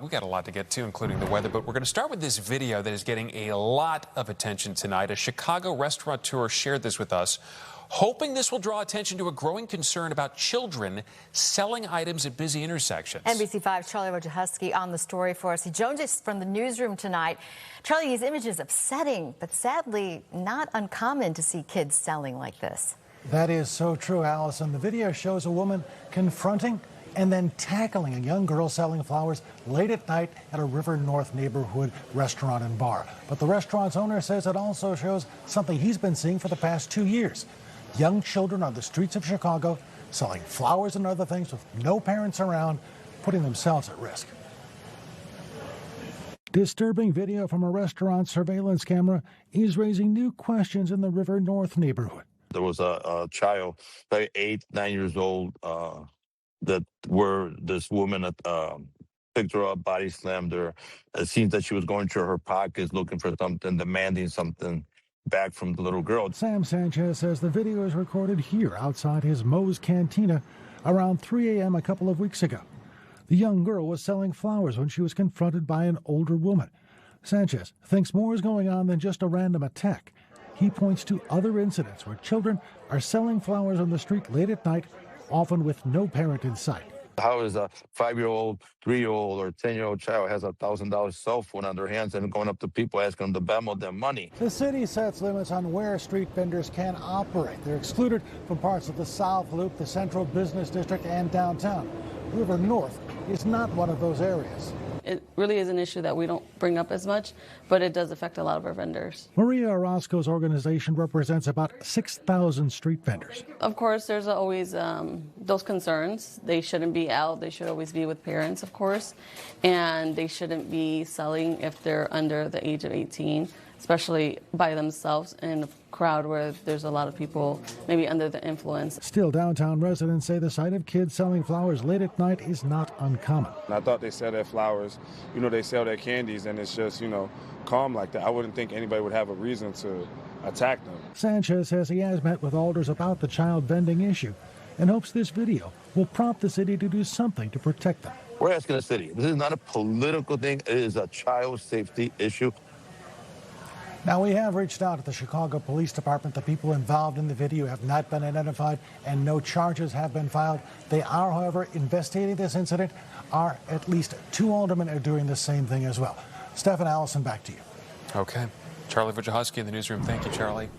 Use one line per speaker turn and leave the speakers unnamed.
We got a lot to get to, including the weather, but we're going to start with this video that is getting a lot of attention tonight. A Chicago restaurateur shared this with us, hoping this will draw attention to a growing concern about children selling items at busy intersections.
NBC5's Charlie Wojciechowski on the story for us. He joins us from the newsroom tonight. Charlie, these images upsetting, but sadly not uncommon to see kids selling like this.
That is so true, Allison. The video shows a woman confronting and then tackling a young girl selling flowers late at night at a River North neighborhood restaurant and bar. But the restaurant's owner says it also shows something he's been seeing for the past 2 years. Young children on the streets of Chicago selling flowers and other things with no parents around, putting themselves at risk. Disturbing video from a restaurant surveillance camera is raising new questions in the River North neighborhood.
There was a child, probably 8, 9 years old, that where this woman picked her up, body slammed her. It seems that she was going through her pockets looking for something, demanding something back from the little girl.
Sam Sanchez says the video is recorded here outside his Moe's Cantina around 3 a.m. a couple of weeks ago. The young girl was selling flowers when she was confronted by an older woman. Sanchez thinks more is going on than just a random attack. He points to other incidents where children are selling flowers on the street late at night, often with no parent in sight.
How is a 5-year-old, 3-year-old, or 10-year-old child has a $1,000 cell phone on their hands and going up to people asking them to Venmo them money?
The city sets limits on where street vendors can operate. They're excluded from parts of the South Loop, the Central Business District, and downtown. River North is not one of those areas.
It really is an issue that we don't bring up as much, but it does affect a lot of our vendors.
Maria Orozco's organization represents about 6,000 street vendors.
Of course, there's always those concerns. They shouldn't be out. They should always be with parents, of course, and they shouldn't be selling if they're under the age of 18, especially by themselves in a crowd where there's a lot of people maybe under the influence.
Still, downtown residents say the sight of kids selling flowers late at night is not uncommon.
I thought they sell their flowers, they sell their candies, and it's just, calm like that. I wouldn't think anybody would have a reason to attack them.
Sanchez says he has met with alders about the child vending issue and hopes this video will prompt the city to do something to protect them.
We're asking the city. This is not a political thing. It is a child safety issue.
Now, we have reached out to the Chicago Police Department. The people involved in the video have not been identified and no charges have been filed. They are, however, investigating this incident. At least 2 aldermen are doing the same thing as well. Steph and Allison, back to you.
Okay. Charlie Wojciechowski in the newsroom. Thank you, Charlie.